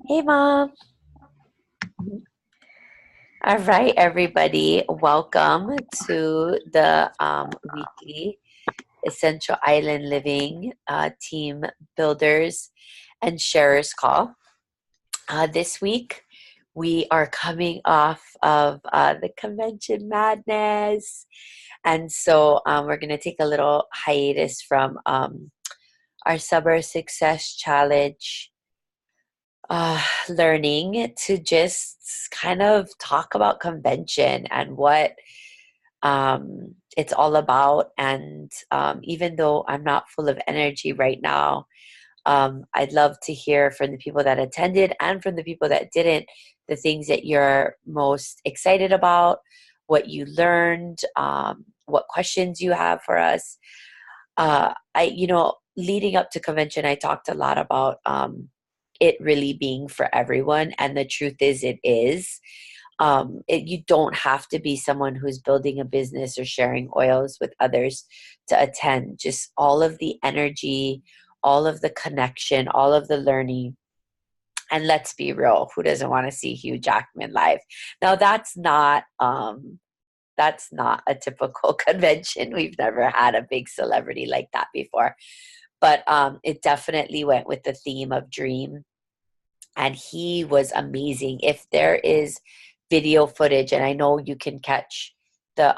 Hey, Mom. All right, everybody. Welcome to the weekly Essential Island Living Team Builders and Sharers call. This week, we are coming off of the convention madness. And so we're going to take a little hiatus from our Summer Success Challenge learning to just kind of talk about convention and what it's all about. And even though I'm not full of energy right now, I'd love to hear from the people that attended and from the people that didn't, the things that you're most excited about, what you learned, what questions you have for us. Leading up to convention, I talked a lot about it really being for everyone. And the truth is, it is. You don't have to be someone who's building a business or sharing oils with others to attend. Just all of the energy, all of the connection, all of the learning. And let's be real, who doesn't want to see Hugh Jackman live? Now that's not a typical convention. We've never had a big celebrity like that before. But it definitely went with the theme of dream. And he was amazing. If there is video footage, and I know you can catch the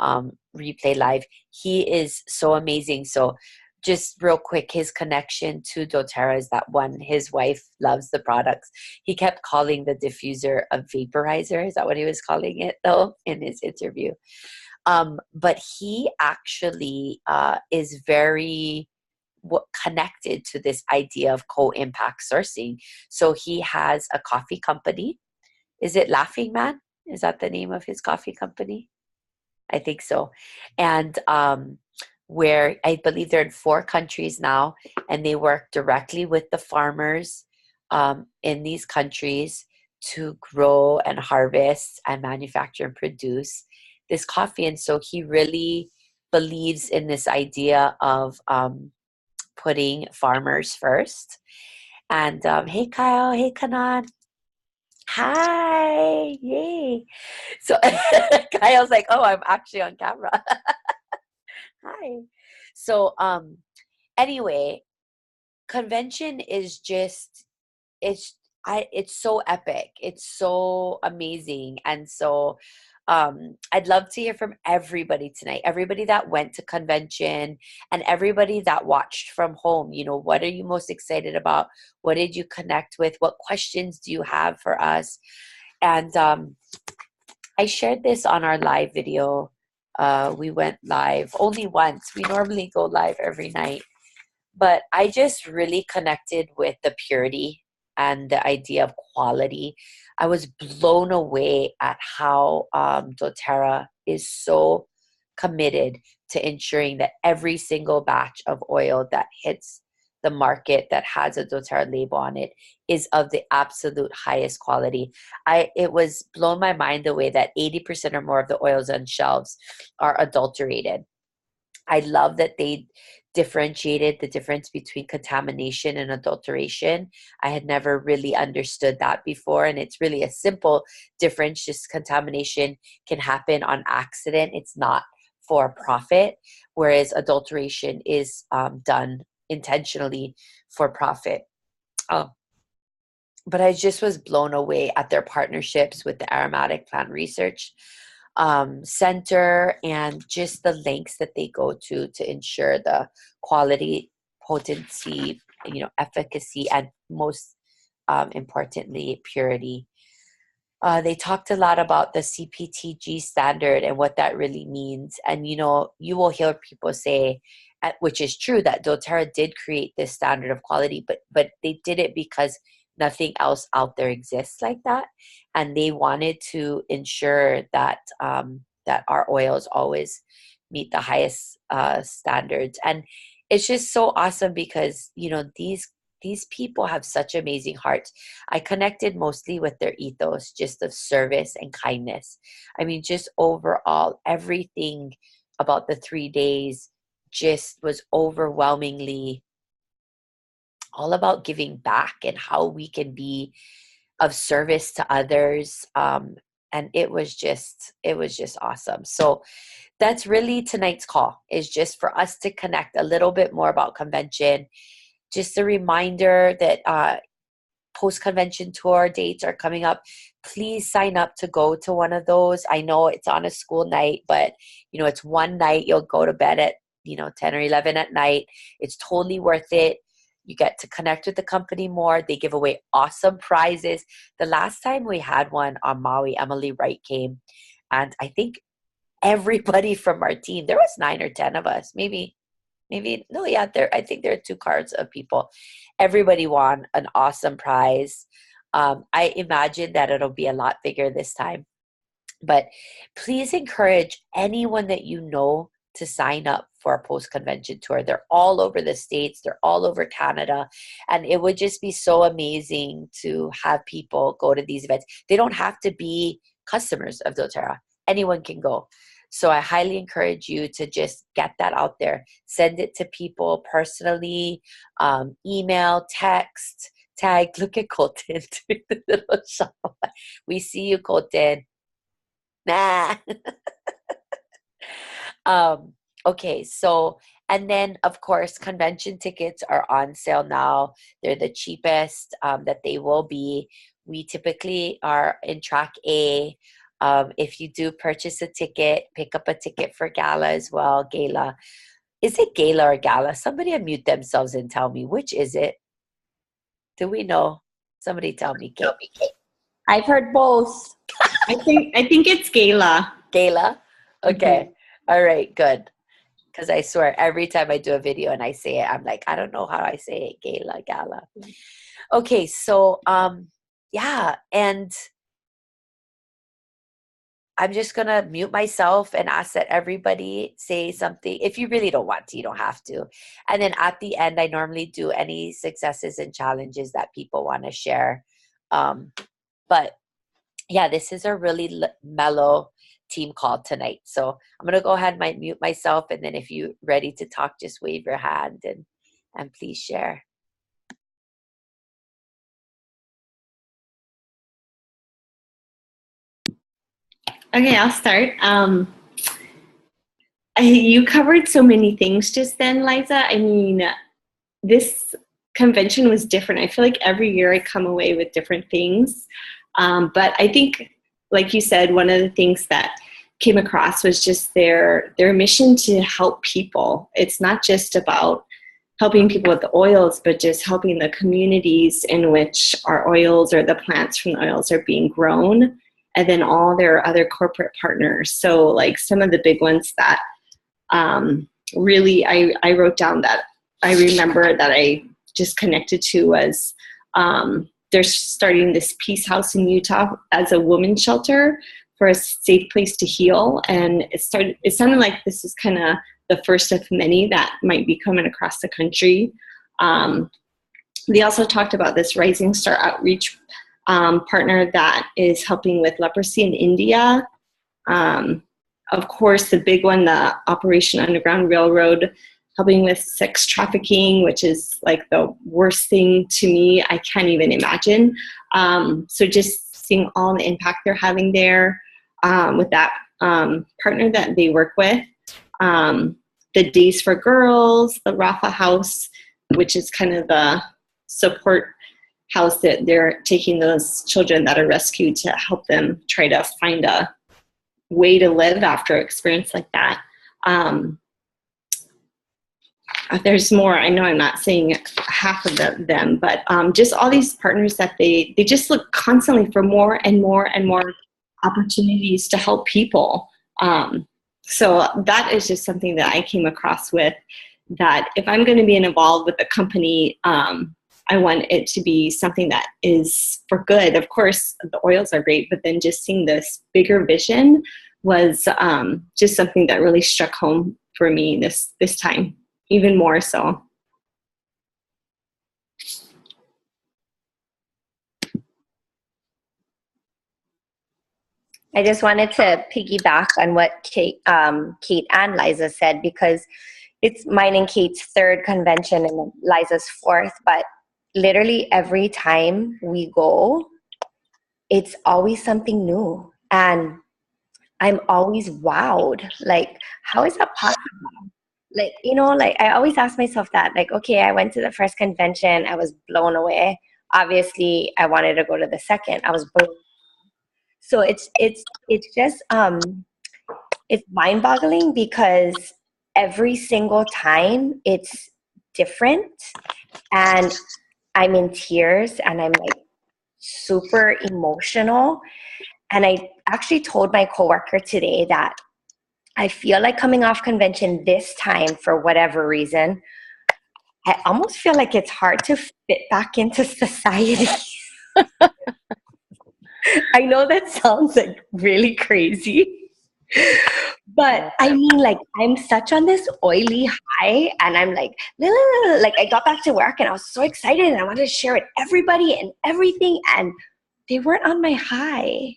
replay live, he is so amazing. So just real quick, his connection to doTERRA is that one, his wife loves the products. He kept calling the diffuser a vaporizer. Is that what he was calling it, though, in his interview? But he actually is very connected to this idea of co-impact sourcing. So he has a coffee company. Is it Laughing Man? Is that the name of his coffee company? I think so. And where I believe they're in 4 countries now, and they work directly with the farmers in these countries to grow and harvest and manufacture and produce this coffee. And so he really believes in this idea of putting farmers first. And hey, Kyle. Hey, Kanan. Hi. Yay. So Kyle's like, oh, I'm actually on camera. Hi. So anyway, convention is just it's it's so epic. It's so amazing. And so I'd love to hear from everybody tonight, everybody that went to convention and everybody that watched from home. What are you most excited about? What did you connect with? What questions do you have for us? And I shared this on our live video. We went live only once. We normally go live every night. But I just really connected with the purity and the idea of quality. I was blown away at how doTERRA is so committed to ensuring that every single batch of oil that hits the market that has a doTERRA label on it is of the absolute highest quality. It was blown my mind the way that 80% or more of the oils on shelves are adulterated. I love that they differentiated the difference between contamination and adulteration. I had never really understood that before, and it's really a simple difference. Just contamination can happen on accident. It's not for profit, whereas adulteration is done intentionally for profit. Oh, but I just was blown away at their partnerships with the Aromatic Plant Research Center and just the lengths that they go to ensure the quality, potency, efficacy, and most importantly, purity. They talked a lot about the CPTG standard and what that really means. And, you will hear people say, which is true, that doTERRA did create this standard of quality, but they did it because nothing else out there exists like that. And they wanted to ensure that that our oils always meet the highest standards. And it's just so awesome because, these people have such amazing hearts. I connected mostly with their ethos, just of service and kindness. I mean, just overall, everything about the 3 days just was overwhelmingly all about giving back and how we can be of service to others. And it was just awesome. So that's really tonight's call, is just for us to connect a little bit more about convention. Just a reminder that post-convention tour dates are coming up. Please sign up to go to one of those. I know it's on a school night, but it's one night. You'll go to bed at 10 or 11 at night. It's totally worth it. You get to connect with the company more. They give away awesome prizes. The last time we had one on Maui, Emily Wright came, and I think everybody from our team, there was 9 or 10 of us, maybe no, yeah, I think there are 2 cards of people. Everybody won an awesome prize. I imagine that it'll be a lot bigger this time, but please encourage anyone that you know to sign up for a post-convention tour. They're all over the States. They're all over Canada. And it would just be so amazing to have people go to these events. They don't have to be customers of doTERRA. Anyone can go. So I highly encourage you to just get that out there. Send it to people personally, email, text, tag. Look at Colton doing the little shop. We see you, Colton. Nah. Okay, so, and then of course, convention tickets are on sale now. They're the cheapest that they will be. We typically are in track A. If you do purchase a ticket, pick up a ticket for gala as well. Gala. Is it gala or gala? Somebody unmute themselves and tell me, which is it? Do we know? Somebody tell me, Kate. I've heard both. I think it's gala. Gala? Okay. Mm-hmm. All right, good. Because I swear every time I do a video and I say it, I'm like, I don't know how I say it. Gala. Okay, so yeah, and I'm just going to mute myself and ask that everybody say something. If you really don't want to, you don't have to. And then at the end, I normally do any successes and challenges that people want to share. But yeah, this is a really mellow team call tonight. So I'm going to go ahead and mute myself. And then if you're ready to talk, just wave your hand and please share. Okay, I'll start. You covered so many things just then, Liza. I mean, this convention was different. I feel like every year I come away with different things. But I think, like you said, one of the things that came across was just their mission to help people. It's not just about helping people with the oils, but just helping the communities in which our oils or the plants from the oils are being grown, and then all their other corporate partners. So like some of the big ones that really I wrote down that I remember that I just connected to was they're starting this Peace House in Utah as a women's shelter for a safe place to heal. And it sounded like this is kind of the first of many that might be coming across the country. They also talked about this Rising Star Outreach partner that is helping with leprosy in India. Of course, the big one, the Operation Underground Railroad, helping with sex trafficking, which is like the worst thing to me. I can't even imagine. So just seeing all the impact they're having there with that partner that they work with. The Days for Girls, the Rafa House, which is kind of the support house that they're taking those children that are rescued to help them try to find a way to live after an experience like that. There's more. I know I'm not saying half of them, but just all these partners that they just look constantly for more and more and more opportunities to help people. So that is just something that I came across with, that if I'm going to be involved with a company, I want it to be something that is for good. Of course, the oils are great, but then just seeing this bigger vision was just something that really struck home for me this time, even more so. I just wanted to piggyback on what Kate and Liza said, because it's mine and Kate's third convention and Liza's fourth, but literally every time we go, it's always something new. And I'm always wowed. Like, how is that possible? Like, like I always ask myself that, like, okay, I went to the first convention, I was blown away. Obviously, I wanted to go to the second. I was blown. So it's just it's mind-boggling because every single time it's different, and I'm in tears and I'm like super emotional. And I actually told my coworker today that I feel like coming off convention this time, for whatever reason, I almost feel like it's hard to fit back into society. I know that sounds like really crazy, but I mean, like, I'm such on this oily high, and I'm like, "La, la, la, la." Like, I got back to work and I was so excited and I wanted to share with everybody and everything, and they weren't on my high.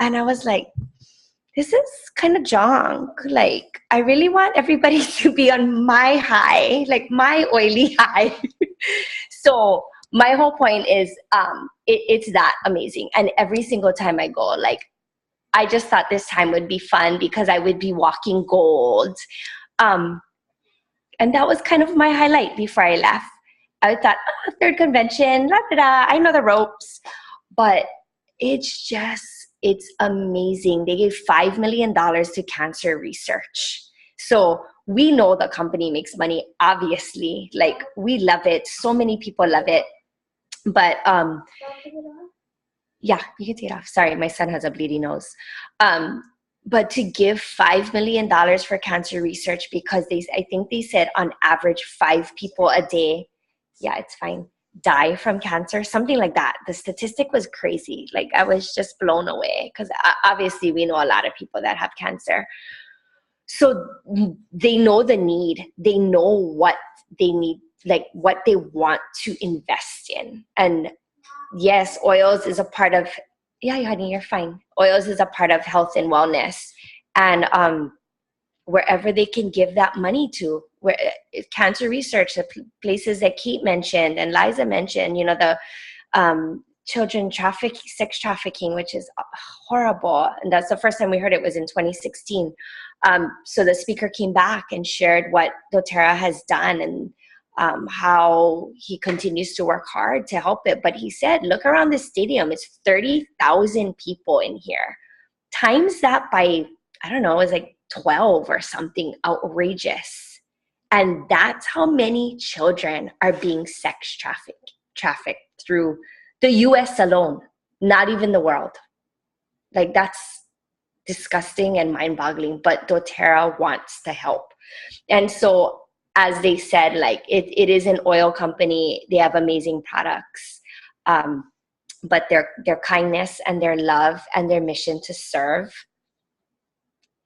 And I was like, this is kind of junk. Like, I really want everybody to be on my high, like my oily high. So my whole point is, it's that amazing. And every single time I go, like, I just thought this time would be fun because I would be walking gold. Um, and that was kind of my highlight before I left. I thought, oh, third convention, la da da, I know the ropes. But it's amazing. They gave $5 million to cancer research. So we know the company makes money, obviously. Like, we love it. So many people love it. But yeah, you can take it off. Sorry, my son has a bleeding nose. But to give $5 million for cancer research, because I think they said on average 5 people a day, yeah, it's fine, die from cancer, something like that. The statistic was crazy. Like, I was just blown away because obviously we know a lot of people that have cancer. So they know the need. They know what they need, like what they want to invest in. And yes, oils is a part of, yeah, honey, you're fine. Oils is a part of health and wellness. And wherever they can give that money to, where cancer research, the places that Kate mentioned and Liza mentioned, the children sex trafficking, which is horrible. And that's the first time we heard it was in 2016. So the speaker came back and shared what doTERRA has done and how he continues to work hard to help it. But he said, look around the stadium, it's 30,000 people in here. Times that by, I don't know, it's like 12 or something outrageous. And that's how many children are being sex trafficked through the US alone, not even the world. Like, that's disgusting and mind-boggling, but doTERRA wants to help. And so, as they said, like, it is an oil company. They have amazing products. But their kindness and their love and their mission to serve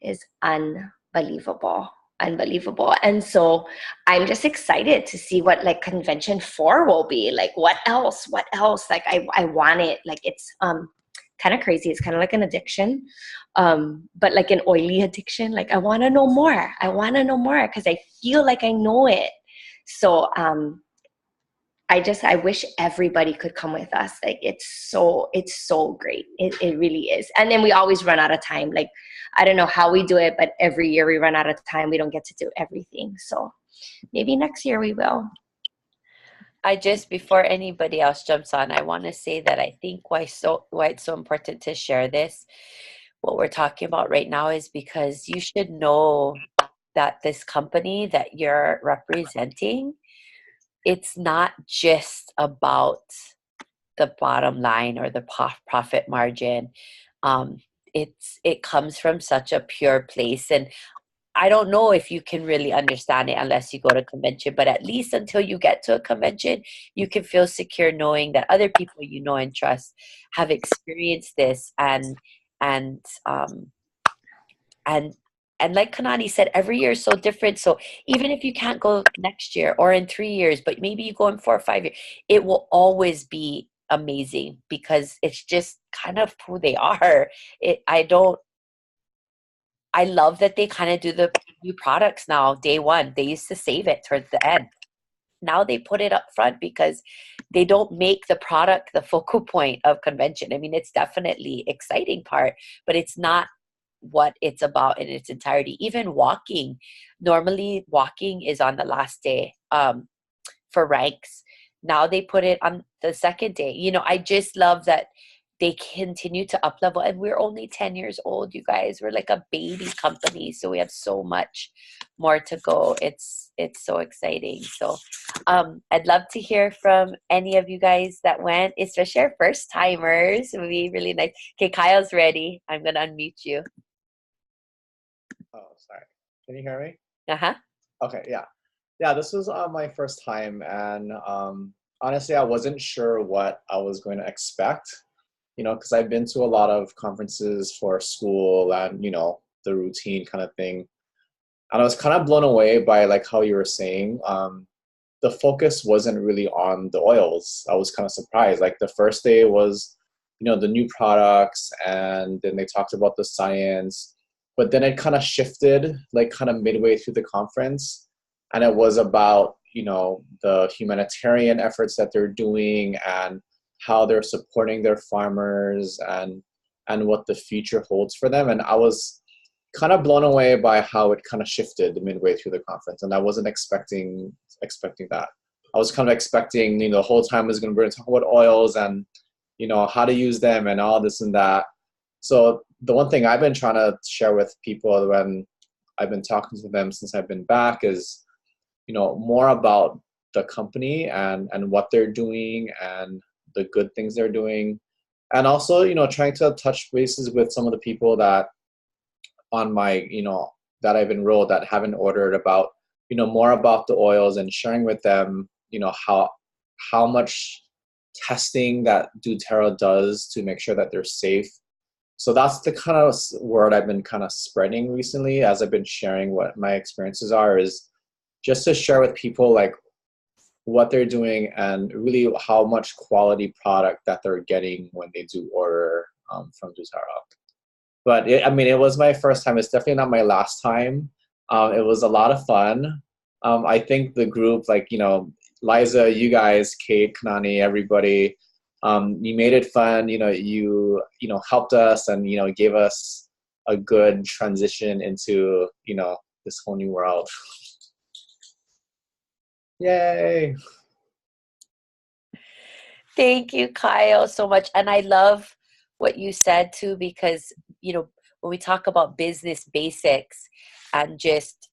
is unbelievable. And so I'm just excited to see what, like, convention 4 will be. Like, what else? Like, I want it. Like, it's kind of crazy. It's kind of like an addiction, but like an oily addiction. Like, I want to know more. Because I feel like I know it. So I wish everybody could come with us. Like, it's so great. It really is. And then we always run out of time. Like, I don't know how we do it, but every year we run out of time. We don't get to do everything. So maybe next year we will. Before anybody else jumps on, I want to say that I think why it's so important to share this, what we're talking about right now, is because you should know that this company that you're representing, it's not just about the bottom line or the profit margin. It comes from such a pure place. And I don't know if you can really understand it unless you go to a convention, but at least until you get to a convention, you can feel secure knowing that other people you know and trust have experienced this. And like Kanani said, every year is so different. So even if you can't go next year or in 3 years, but maybe you go in 4 or 5 years, it will always be amazing because it's just kind of who they are. I love that they kind of do the new products now, day one. They used to save it towards the end. now they put it up front because they don't make the product the focal point of convention. I mean, it's definitely exciting part, but it's not what it's about in its entirety. Even walking, normally walking is on the last day for ranks. Now they put it on the second day. You know, I just love that they continue to up level, and we're only 10 years old, you guys. We're like a baby company, so we have so much more to go. It's so exciting. So I'd love to hear from any of you guys that went, especially our first timers. It would be really nice. Okay, Kyle's ready. I'm gonna unmute you. Oh, sorry. Can you hear me? Uh-huh. Okay, yeah. Yeah, this was my first time, and honestly, I wasn't sure what I was going to expect, you know, because I've been to a lot of conferences for school and, you know, the routine kind of thing. And I was kind of blown away by like how you were saying, the focus wasn't really on the oils. I was kind of surprised. Like the first day was, you know, the new products, and then they talked about the science, but then it kind of shifted like kind of midway through the conference, and it was about, you know, the humanitarian efforts that they're doing and how they're supporting their farmers and what the future holds for them. And I was kind of blown away by how it kind of shifted midway through the conference, and I wasn't expecting that. I was kind of expecting, you know, the whole time was going to talk about oils and, you know, how to use them and all this and that. So the one thing I've been trying to share with people when I've been talking to them since I've been back is, you know, more about the company and what they're doing and the good things they're doing. And also, you know, trying to touch bases with some of the people that on my, you know, that I've enrolled that haven't ordered about, you know, more about the oils and sharing with them, you know, how much testing that doTERRA does to make sure that they're safe. So that's the kind of word I've been kind of spreading recently as I've been sharing what my experiences are, is just to share with people like what they're doing and really how much quality product that they're getting when they do order from doTERRA. But I mean, it was my first time. It's definitely not my last time. It was a lot of fun. I think the group, like, you know, Liza, you guys, Kate, Kanani, everybody, you made it fun. You know, you know, helped us and, you know, gave us a good transition into, you know, this whole new world. Yay. Thank you, Kyle, so much. And I love what you said too, because, you know, when we talk about business basics and just,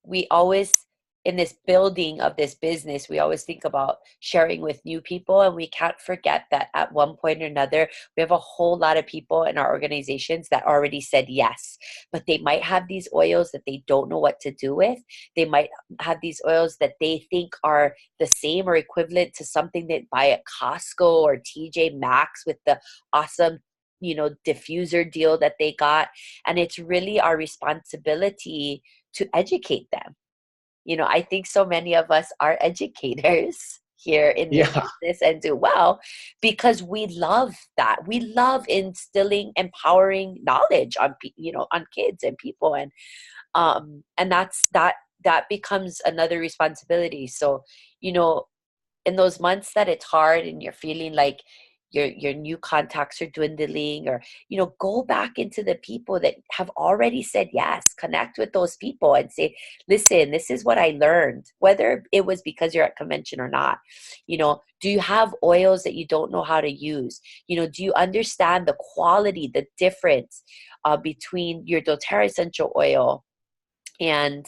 we always, in this building of this business, we always think about sharing with new people, and we can't forget that at one point or another, we have a whole lot of people in our organizations that already said yes, but they might have these oils that they don't know what to do with. They might have these oils that they think are the same or equivalent to something they buy at Costco or TJ Maxx with the awesome, you know, diffuser deal that they got. And it's really our responsibility to educate them. You know, I think so many of us are educators here in this business and do well because we love that. We love instilling empowering knowledge on, you know, on kids and people. And that becomes another responsibility. So, you know, in those months that it's hard and you're feeling like your new contacts are dwindling, or, you know, go back into the people that have already said yes, connect with those people and say, listen, this is what I learned, whether it was because you're at convention or not. You know, do you have oils that you don't know how to use? You know, do you understand the quality, the difference between your doTERRA essential oil and,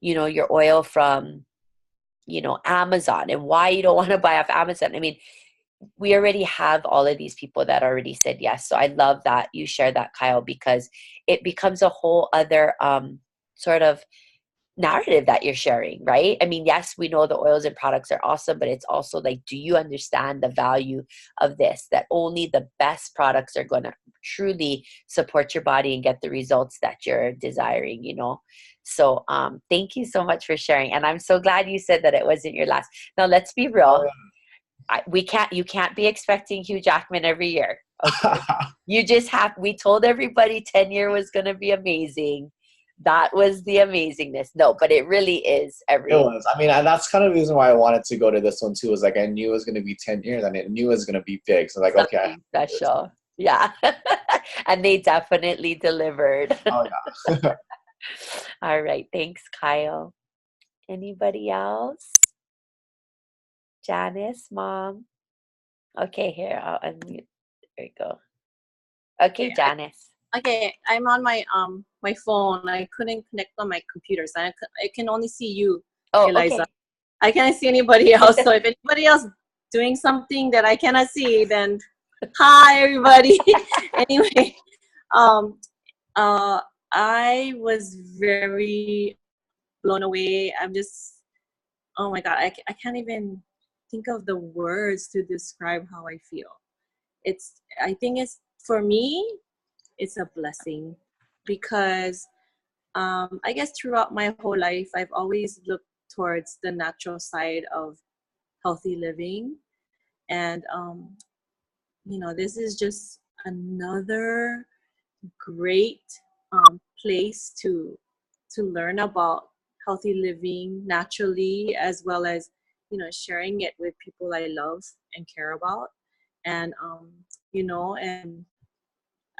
you know, your oil from, you know, Amazon, and why you don't want to buy off Amazon? I mean, we already have all of these people that already said yes. So I love that you share that, Kyle, because it becomes a whole other sort of narrative that you're sharing, right? I mean, yes, we know the oils and products are awesome, but it's also like, do you understand the value of this? That only the best products are going to truly support your body and get the results that you're desiring, you know? So thank you so much for sharing. And I'm so glad you said that it wasn't your last. Now, let's be real. You can't be expecting Hugh Jackman every year. Okay? You just we told everybody 10-year was going to be amazing. That was the amazingness. No, but it really is It was. I mean, and that's kind of the reason why I wanted to go to this one too. Was like I knew it was going to be 10 years, and I knew it was going to be big. So like, okay, I have something to do this. special. Yeah. And they definitely delivered. Oh yeah. All right. Thanks, Kyle. Anybody else? Janice, mom. Okay, here, I'll unmute. There you go. Okay, Okay, Janice. okay, I'm on my phone. I couldn't connect on my computer, so I can only see you, Oh, Eliza. okay. I can't see anybody else. So if anybody else doing something that I cannot see, then hi everybody. Anyway, um, I was very blown away. I'm just, oh my God, I can't even think of the words to describe how I feel. I think it's, for me, it's a blessing because I guess throughout my whole life, I've always looked towards the natural side of healthy living. And, this is just another great place to learn about healthy living naturally, as well as sharing it with people I love and care about. And and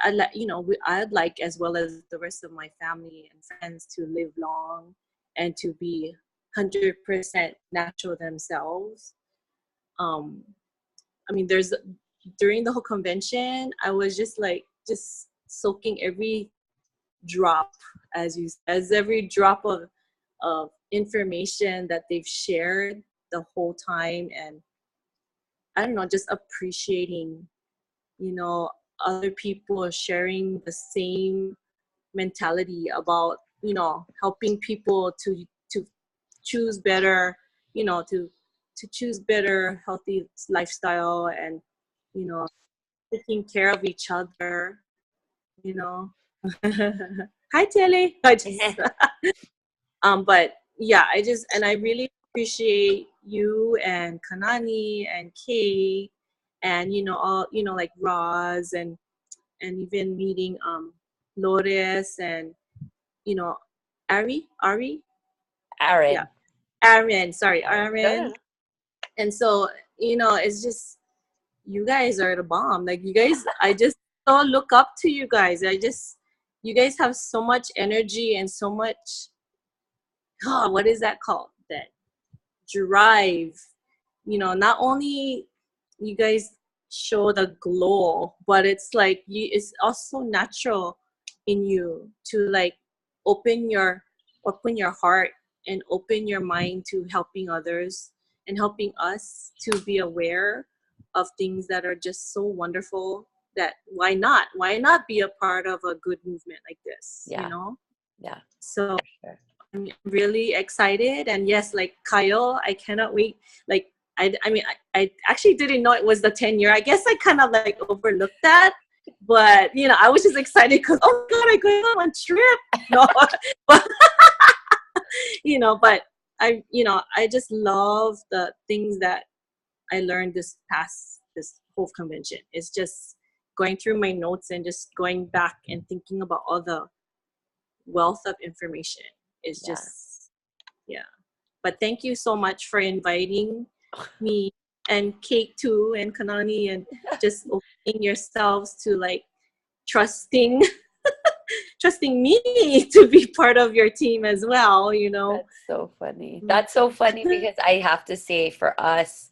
I'd like, as well as the rest of my family and friends, to live long and to be 100% natural themselves. um I mean, during the whole convention, I was just soaking every drop, as every drop of information that they've shared the whole time. And I don't know, just appreciating, other people sharing the same mentality about, helping people to choose better, to choose better healthy lifestyle, and taking care of each other, you know. Hi Telly. I just but yeah, I really appreciate you and Kanani and Kate, and all, like Roz, and even meeting Loris, and you know Ari, yeah, Aaron. Aaron, sorry, Aaron. Aaron. And so, it's just, you guys are the bomb. Like, you guys, I just so look up to you guys. You guys have so much energy and so much, what is that called? That drive. Not only you guys show the glow, but it's like it's also natural in you to like open your open your heart and open your mind to helping others and helping us to be aware of things that are just so wonderful. That why not be a part of a good movement like this? Yeah. Yeah. So Sure. I'm really excited. And yes, like Kyle, I cannot wait. Like, I mean, I actually didn't know it was the 10-year. I guess I kind of like overlooked that. But, I was just excited because, oh God, I go on a trip. No, but, but I just love the things that I learned this whole convention. It's just going through my notes and just going back and thinking about all the wealth of information. Is Yeah. just, yeah. But thank you so much for inviting me, and Kate too, and Kanani, and just opening yourselves to like trusting me to be part of your team as well, That's so funny. That's so funny because I have to say, for us,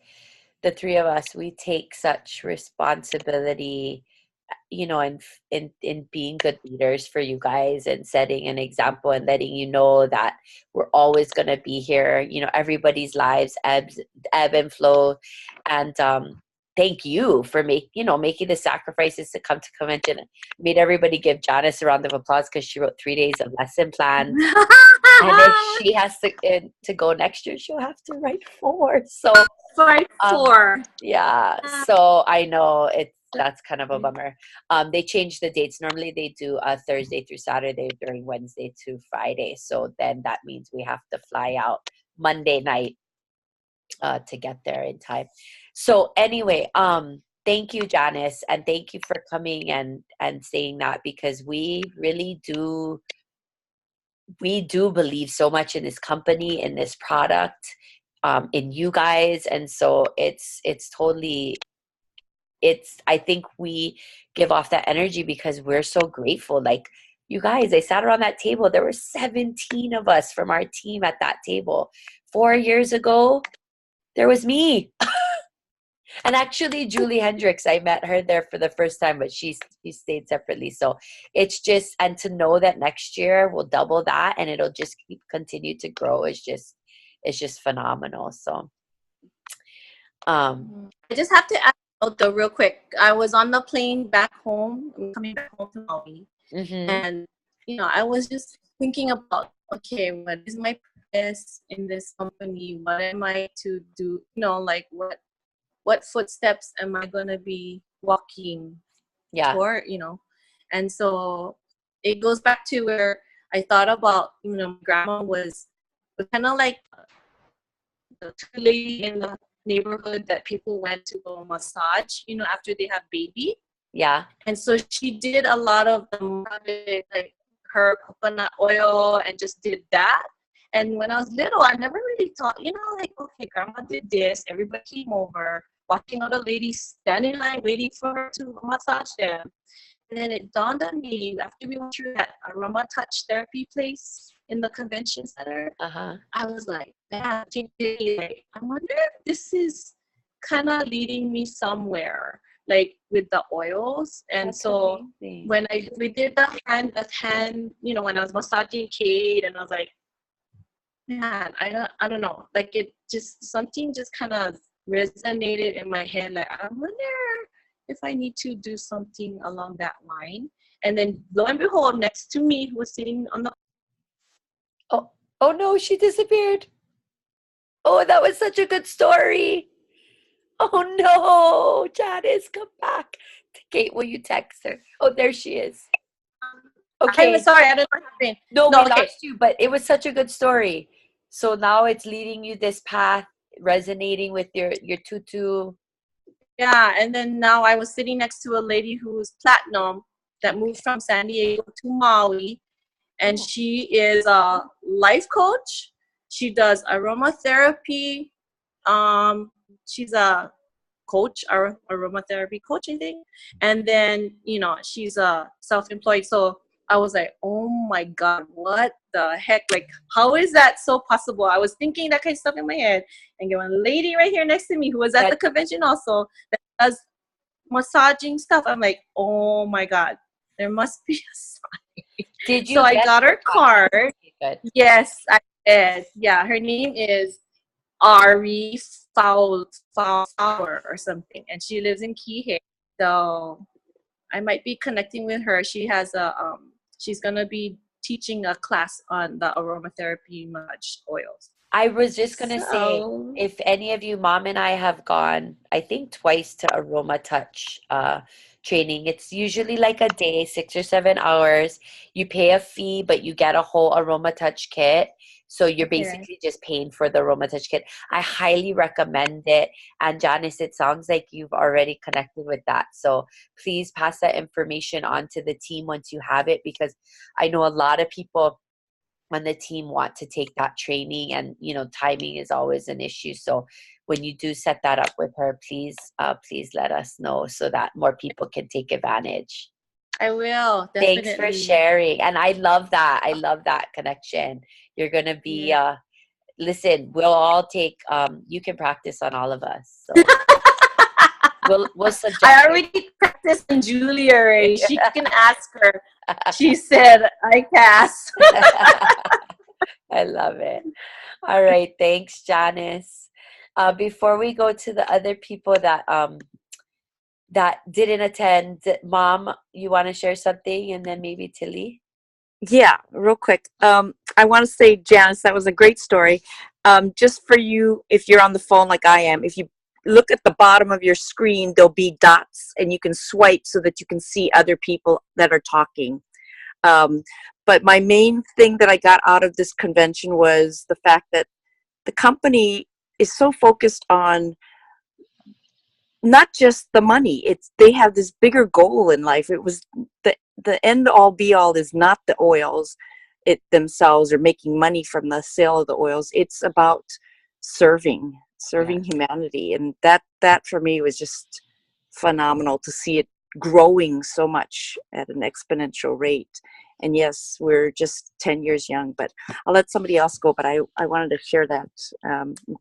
the three of us, we take such responsibility, in being good leaders for you guys and setting an example and letting you know that we're always going to be here. Everybody's lives ebb and flow. And thank you for making the sacrifices to come to convention. Made everybody give Janice a round of applause because she wrote 3 days of lesson plans. And if she has to go next year, she'll have to write 4. So Fight for. yeah. So I know that's kind of a bummer. They changed the dates. Normally they do Thursday through Saturday, during Wednesday to Friday. So then that means we have to fly out Monday night to get there in time. So anyway, thank you, Janice, and thank you for coming and saying that, because we really do we do believe so much in this company, in this product, in you guys. And so it's totally, I think we give off that energy because we're so grateful. Like, you guys, I sat around that table. There were 17 of us from our team at that table. 4 years ago, there was me. And actually, Julie Hendricks, I met her there for the first time, but she stayed separately. So it's just, and to know that next year we'll double that and it'll just continue to grow is just, it's just phenomenal. So, I just have to add though real quick. I was on the plane back home. I'm coming back home to Maui, and I was just thinking about, okay, what is my purpose in this company? What am I to do? Like what footsteps am I gonna be walking toward? And so it goes back to where I thought about, my grandma was kind of like the two lady in the neighborhood that people went to go massage, after they have baby. Yeah. And so she did a lot of like her coconut oil and just did that. And when I was little, I never really thought, like, okay, grandma did this. Everybody came over, watching other ladies standing in line waiting for her to massage them. And then it dawned on me after we went through that aroma touch therapy place in the convention center. I was like, man, I wonder if this is kind of leading me somewhere, like with the oils. And that's so amazing. When we did the hand, when I was massaging Kate, and I was like, man, I don't know, like it just, something just kind of resonated in my head. Like, I wonder if I need to do something along that line. And then lo and behold, next to me, who was sitting on the oh no, she disappeared. Oh, that was such a good story. Oh no, Janice, come back. Kate, will you text her? Oh, there she is. Okay. I'm sorry, I don't know what happened. No, we lost you, but it was such a good story. So now it's leading you this path, resonating with your tutu. Yeah, and then now I was sitting next to a lady who was platinum that moved from San Diego to Maui, and she is a life coach. She does aromatherapy. She's a coach, or aromatherapy coach, I think. And then, she's a self-employed. So I was like, oh my God, what the heck? Like, how is that so possible? I was thinking that kind of stuff in my head. And there was a lady right here next to me who was at the convention also that does massaging stuff. I'm like, oh my God, there must be a sign. Did you? So I got her card. Yes, I did. Yeah, her name is Ari Flower or something, and she lives in Kihei. So I might be connecting with her. She has she's gonna be teaching a class on the aromatherapy massage oils. I was just gonna say, if any of you, Mom and I have gone, I think twice to Aroma Touch training. It's usually like a day, 6 or 7 hours. You pay a fee, but you get a whole Aroma Touch kit. So you're basically just paying for the Aroma Touch kit. I highly recommend it. And Janice, it sounds like you've already connected with that. So please pass that information on to the team once you have it, because I know a lot of people on the team want to take that training, and timing is always an issue. So when you do set that up with her, please let us know so that more people can take advantage. I will, definitely. Thanks for sharing. And I love that connection. You're gonna be listen, we'll all take you can practice on all of us, so we'll suggest. I already practiced on Julia already. She can ask her. She said I pass. I love it. All right, thanks, Janice. Before we go to the other people that didn't attend, Mom, you want to share something, and then maybe Tilly? Yeah, real quick. I want to say, Janice, that was a great story. Just for you, if you're on the phone like I am, if you look at the bottom of your screen, there'll be dots, and you can swipe so that you can see other people that are talking. But my main thing that I got out of this convention was the fact that the company is so focused on not just the money. They have this bigger goal in life. It was the end all be all is not the oils. it themselves or making money from the sale of the oils. It's about serving humanity. And that for me was just phenomenal to see it growing so much at an exponential rate. And yes, we're just 10 years young, but I'll let somebody else go. But I wanted to share that.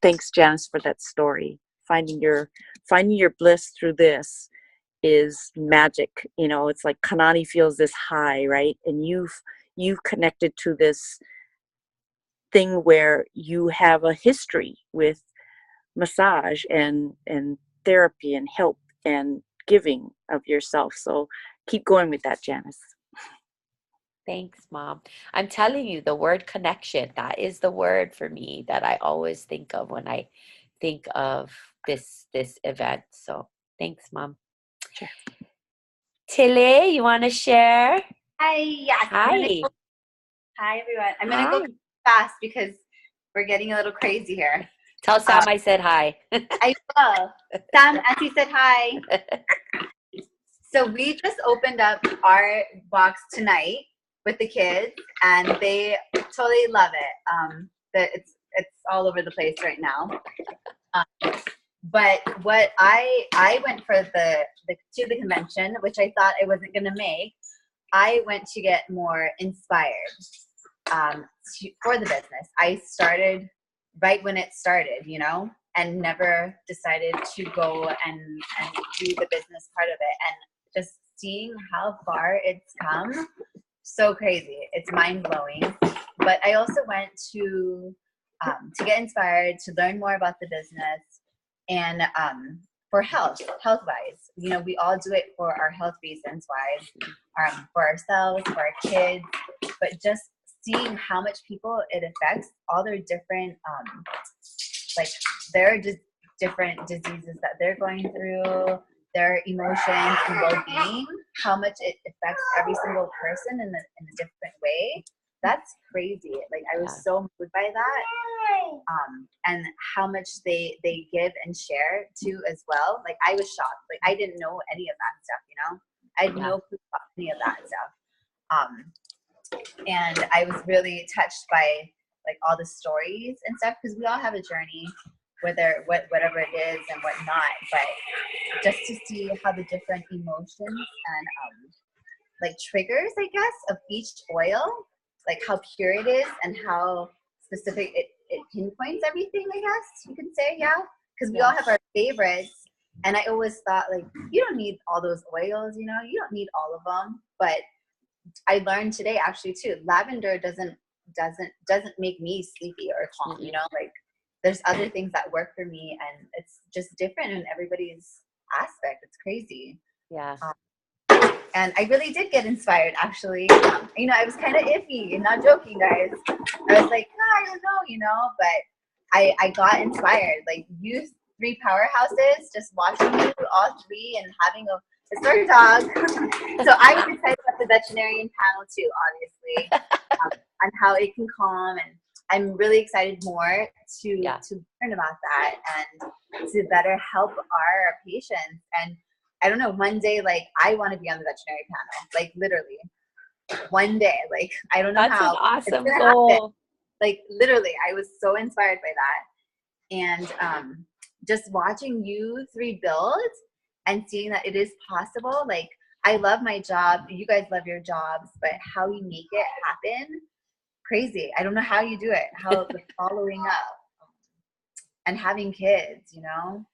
Thanks, Janice, for that story. Finding your bliss through this is magic. You know, it's like Kanani feels this high, right? And you've connected to this thing where you have a history with massage and therapy and help and giving of yourself. So keep going with that, Janice. Thanks, Mom. I'm telling you, the word connection, that is the word for me that I always think of when I think of this event. So thanks, Mom. Sure. Tilly, you want to share? Hi, yes. Hi. Hi, everyone. I'm going to go fast because we're getting a little crazy here. Tell Sam I said hi. I will. Sam, Auntie said hi. So we just opened up our box tonight with the kids, and they totally love it. It's all over the place right now. But what I went for to the convention, which I thought I wasn't going to make. I went to get more inspired for the business. I started right when it started, you know, and never decided to go and do the business part of it. And just seeing how far it's come, so crazy. It's mind-blowing. But I also went to get inspired, to learn more about the business, and for health-wise. You know, we all do it for our health reasons-wise, for ourselves, for our kids, but just seeing how much people it affects, all their different, like their different diseases that they're going through, their emotions and well-being, how much it affects every single person in a different way. That's crazy. Like, I was so moved by that. And how much they give and share too as well. Like, I was shocked. Like, I didn't know any of that stuff, you know? I had no clue about any of that stuff. And I was really touched by like all the stories and stuff, because we all have a journey, whatever it is and whatnot. But just to see how the different emotions and like triggers, I guess, of each oil, like how pure it is and how specific it pinpoints everything, I guess you can say, because we all have our favorites. And I always thought, like, you don't need all those oils, you know, you don't need all of them. But I learned today actually too, lavender doesn't make me sleepy or calm, you know, like there's other things that work for me, and it's just different in everybody's aspect. It's crazy. Yeah. And I really did get inspired, actually. You know, I was kind of iffy, and not joking, guys. I was like, no, I don't know, you know, but I got inspired. Like, you three powerhouses, just watching you all three and having a historic dog. So I was excited about the veterinarian panel too, obviously, on how it can calm. And I'm really excited more to learn about that and to better help our patients. And I don't know, one day, like, I want to be on the veterinary panel, like literally one day. Like, I don't know how. That's an awesome goal. Happen. Like, literally, I was so inspired by that. And just watching you three build and seeing that it is possible. Like, I love my job. You guys love your jobs, but how you make it happen, crazy. I don't know how you do it, how the following up and having kids, you know,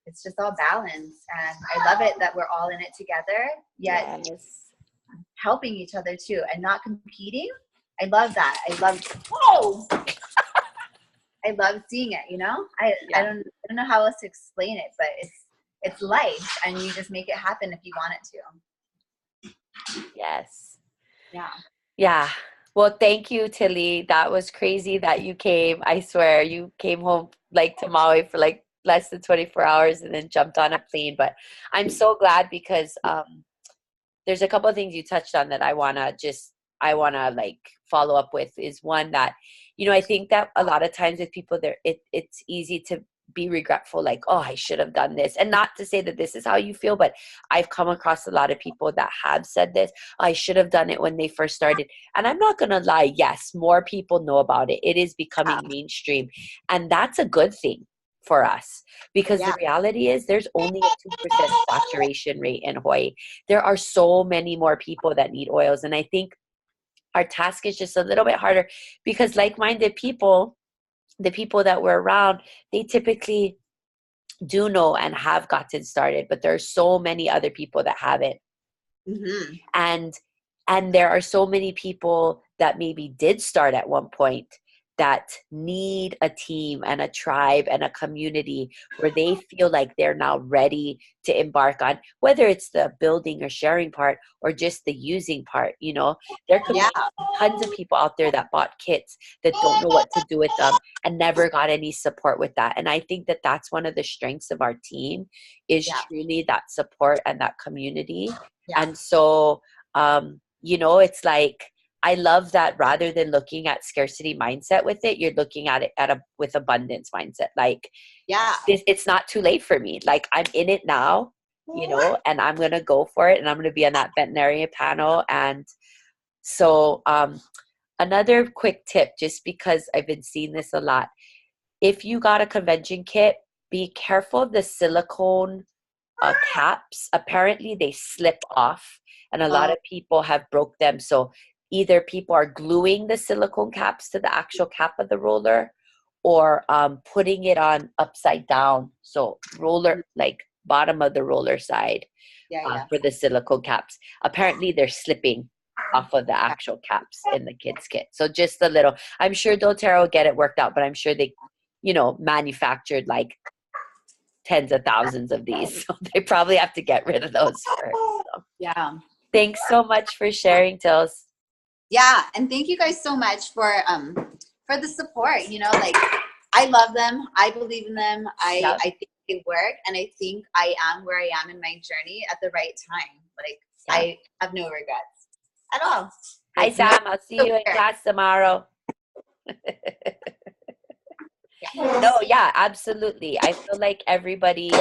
it's just all balanced. And I love it that we're all in it together, yet helping each other too, and not competing. I love that. I love seeing it, you know. I don't know how else to explain it, but it's life, and you just make it happen if you want it to. Yes. Yeah. Well, thank you, Tilly. That was crazy that you came. I swear, you came home like to Maui for like less than 24 hours and then jumped on a plane. But I'm so glad, because there's a couple of things you touched on that I wanna like follow up with. Is one that, you know, I think that a lot of times with people there, it's easy to be regretful, like, oh, I should have done this. And not to say that this is how you feel, but I've come across a lot of people that have said this, I should have done it when they first started. And I'm not going to lie, yes, more people know about it. It is becoming mainstream. And that's a good thing for us, because the reality is there's only a 2% saturation rate in Hawaii. There are so many more people that need oils. And I think our task is just a little bit harder, because like-minded people, the people that we're around, they typically do know and have gotten started, but there are so many other people that haven't. Mm-hmm. And there are so many people that maybe did start at one point that need a team and a tribe and a community where they feel like they're now ready to embark on, whether it's the building or sharing part or just the using part. You know, there could be tons of people out there that bought kits that don't know what to do with them and never got any support with that. And I think that that's one of the strengths of our team, is truly that support and that community. And so, you know, it's like, I love that rather than looking at scarcity mindset with it, you're looking at it with abundance mindset. Like, it's not too late for me. Like, I'm in it now, you know, and I'm going to go for it. And I'm going to be on that veterinarian panel. And so, another quick tip, just because I've been seeing this a lot. If you got a convention kit, be careful of the silicone caps. Apparently they slip off, and a lot of people have broke them. So either people are gluing the silicone caps to the actual cap of the roller, or putting it on upside down. So roller, like bottom of the roller side for the silicone caps. Apparently they're slipping off of the actual caps in the kids kit. So just a little, I'm sure doTERRA will get it worked out, but I'm sure they, you know, manufactured like tens of thousands of these. So they probably have to get rid of those first. So. Thanks so much for sharing, Tills. Yeah, and thank you guys so much for the support. You know, like, I love them. I believe in them. I think they work, and I think I am where I am in my journey at the right time. Like, I have no regrets at all. Hi, Sam. I'll see you in class tomorrow. No, yeah, absolutely. I feel like everybody,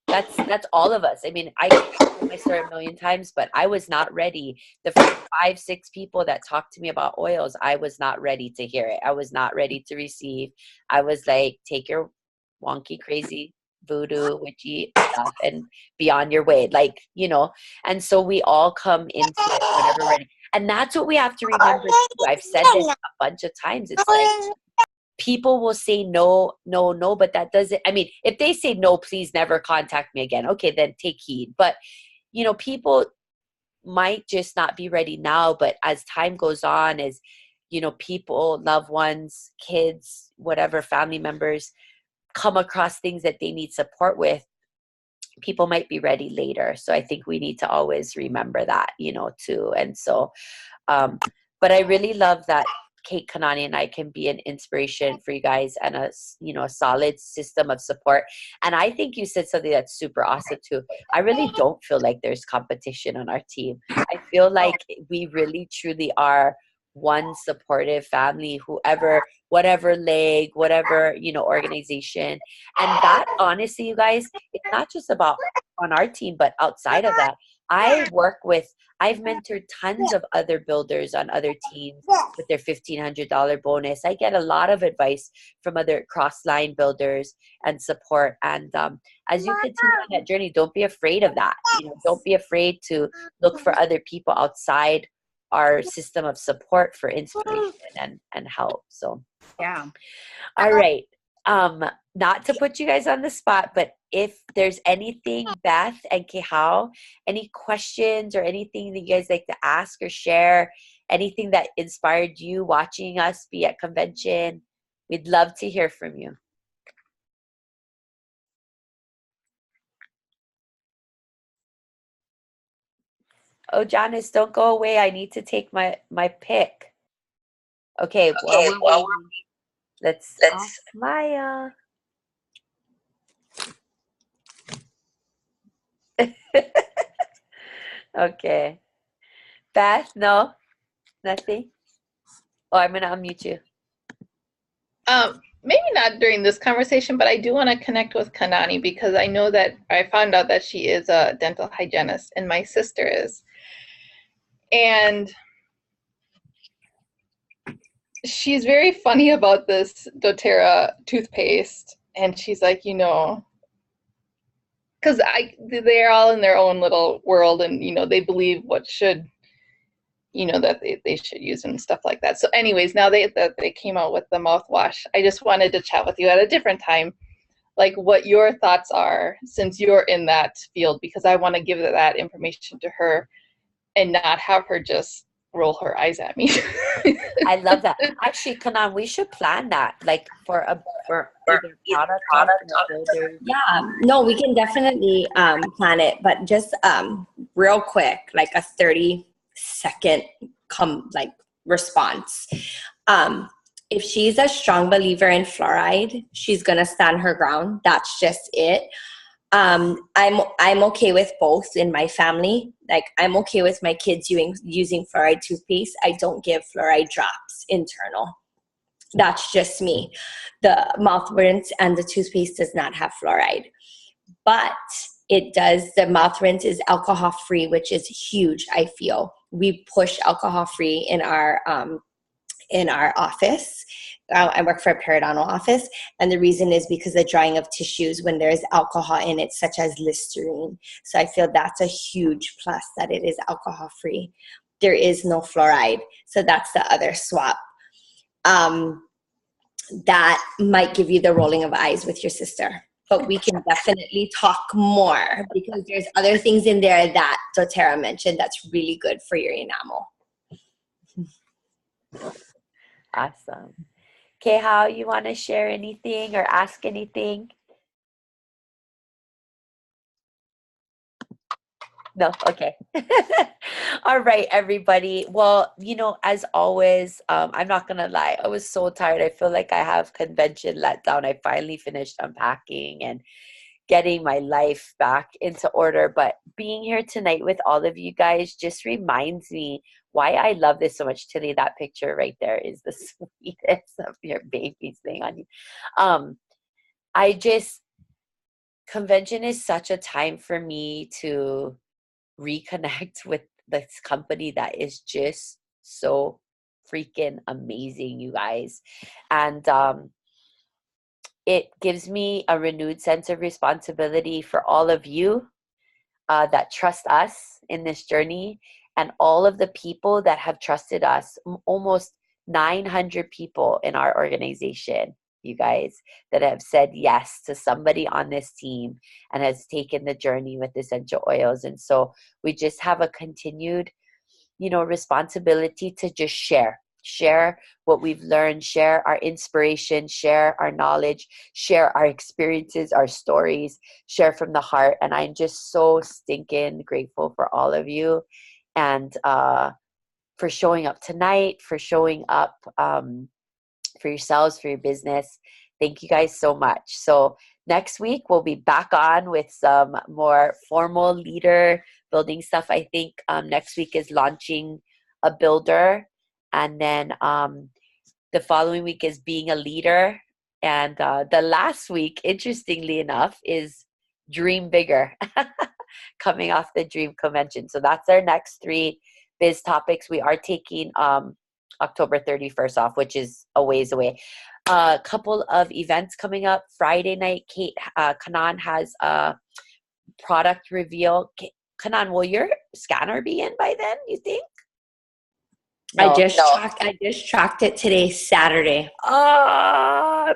that's all of us. I mean, I told my story a million times, but I was not ready. The first 5-6 people that talked to me about oils, I was not ready to hear it. I was not ready to receive. I was like, take your wonky, crazy, voodoo, witchy stuff and be on your way. Like, you know, and so we all come into it whenever we're ready. And that's what we have to remember too. I've said this a bunch of times. It's like, people will say no, but that doesn't, I mean, if they say no, please never contact me again. Okay, then take heed. But, you know, people might just not be ready now, but as time goes on, as, you know, people, loved ones, kids, whatever, family members come across things that they need support with, people might be ready later. So I think we need to always remember that, you know, too. And so, but I really love that Kate Kanani and I can be an inspiration for you guys and a, you know, a solid system of support. And I think you said something that's super awesome too. I really don't feel like there's competition on our team. I feel like we really truly are one supportive family, whoever, whatever leg, whatever, you know, organization. And that, honestly, you guys, it's not just about on our team, but outside of that, I've mentored tons of other builders on other teams with their $1,500 bonus. I get a lot of advice from other cross-line builders and support. And as you continue on that journey, don't be afraid of that. You know, don't be afraid to look for other people outside our system of support for inspiration and help. So, Yeah. all right. Not to put you guys on the spot, but if there's anything, Beth and Kehao, any questions or anything that you guys like to ask or share, anything that inspired you watching us be at convention, we'd love to hear from you. Oh, Janice, don't go away. I need to take my pick. Okay, well, let's ask Maya. Okay. Beth, no? Nothing? Oh, I'm going to unmute you. maybe not during this conversation, but I do want to connect with Kanani because I know that I found out that she is a dental hygienist and my sister is. And she's very funny about this doTERRA toothpaste. And she's like, because they're all in their own little world and, they believe what should, that they should use and stuff like that. So anyways, now that they came out with the mouthwash, I just wanted to chat with you at a different time, like what your thoughts are since you're in that field, because I want to give that information to her and not have her just roll her eyes at me. I love that. Actually, Kanan, we should plan that, like for either product talk or builder. Yeah, no, we can definitely plan it, but just real quick, like a 30-second response. If she's a strong believer in fluoride, she's gonna stand her ground. That's just it. I'm okay with both in my family. Like, I'm okay with my kids using fluoride toothpaste. I don't give fluoride drops internal. That's just me. The mouth rinse and the toothpaste does not have fluoride. But it does, the mouth rinse is alcohol free, which is huge, I feel. We push alcohol free in our office. I work for a periodontal office, and the reason is because the drying of tissues when there's alcohol in it, such as Listerine. So I feel that's a huge plus, that it is alcohol free. There is no fluoride, so that's the other swap. That might give you the rolling of eyes with your sister, but we can definitely talk more because there's other things in there that doTERRA mentioned that's really good for your enamel. Awesome. Okay, how you want to share anything or ask anything? No, okay. All right, everybody. Well, as always, I'm not gonna lie, I was so tired. I feel like I have convention let down. I finally finished unpacking and getting my life back into order. But being here tonight with all of you guys just reminds me why I love this so much. Tilly, that picture right there is the sweetest of your babies laying on you. Convention is such a time for me to reconnect with this company that is just so freaking amazing, you guys. And it gives me a renewed sense of responsibility for all of you that trust us in this journey, and all of the people that have trusted us. Almost 900 people in our organization, you guys, that have said yes to somebody on this team and has taken the journey with essential oils. And so we just have a continued, responsibility to just share what we've learned, share our inspiration, share our knowledge, share our experiences, our stories, share from the heart. And I'm just so stinking grateful for all of you, and for showing up tonight, for showing up for yourselves, for your business. Thank you guys so much. So next week, we'll be back on with some more formal leader building stuff. I think next week is launching a builder. And then the following week is being a leader. And the last week, interestingly enough, is Dream Bigger, coming off the Dream Convention. So that's our next 3 biz topics. We are taking October 31st off, which is a ways away. A couple of events coming up. Friday night, Kanan has a product reveal. Kanan, will your scanner be in by then, you think? No, I just tracked it today, Saturday. Oh,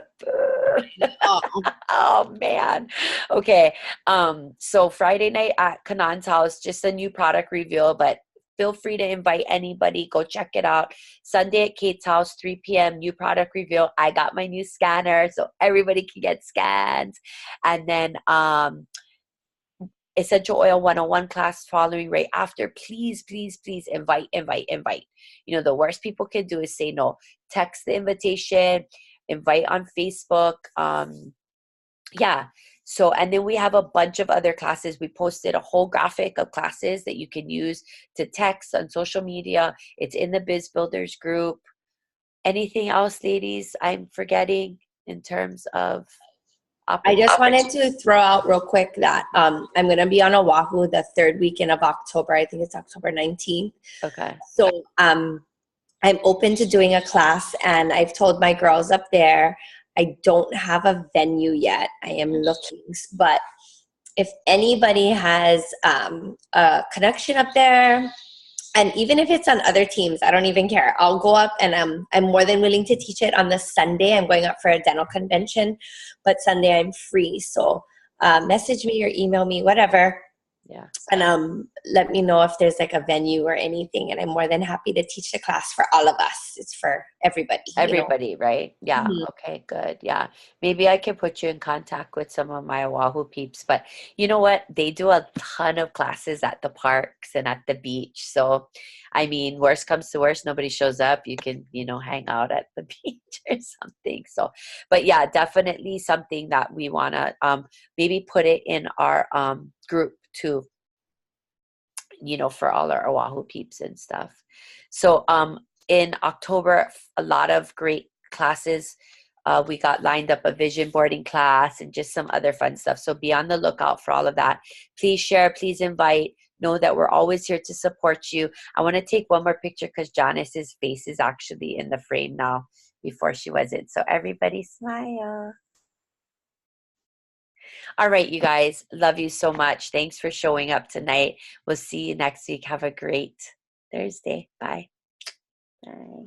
oh man. Okay. So Friday night at Kanan's house, just a new product reveal, but feel free to invite anybody. Go check it out. Sunday at Kate's house, 3 p.m., new product reveal. I got my new scanner, so everybody can get scans. And then Essential Oil 101 class following right after. Please, please, please invite. The worst people can do is say no. Text the invitation, invite on Facebook. So, and then we have a bunch of other classes. We posted a whole graphic of classes that you can use to text on social media. It's in the Biz Builders group. Anything else, ladies, I'm forgetting? in terms of I just wanted to throw out real quick that I'm going to be on Oahu the third weekend of October. I think it's October 19th. Okay. So I'm open to doing a class, and I've told my girls up there, I don't have a venue yet. I am looking, but if anybody has a connection up there, and even if it's on other teams, I don't even care. I'll go up, and I'm more than willing to teach it on the Sunday. I'm going up for a dental convention, but Sunday I'm free. So message me or email me, whatever. Yeah. And let me know if there's like a venue or anything. And I'm more than happy to teach the class for all of us. It's for everybody. Everybody, right? Yeah. Mhm. Okay, good. Yeah. Maybe I can put you in contact with some of my Oahu peeps. But you know what? They do a ton of classes at the parks and at the beach. So, I mean, worst comes to worst, nobody shows up. You can, hang out at the beach or something. So, but yeah, definitely something that we want to maybe put it in our group too, for all our Oahu peeps and stuff. So in October, a lot of great classes. We got lined up a vision boarding class and just some other fun stuff. So be on the lookout for all of that. Please share, please invite. Know that we're always here to support you. I want to take one more picture because Janice's face is actually in the frame now. Before she wasn't. So everybody smile. All right, you guys. Love you so much. Thanks for showing up tonight. We'll see you next week. Have a great Thursday. Bye. Bye.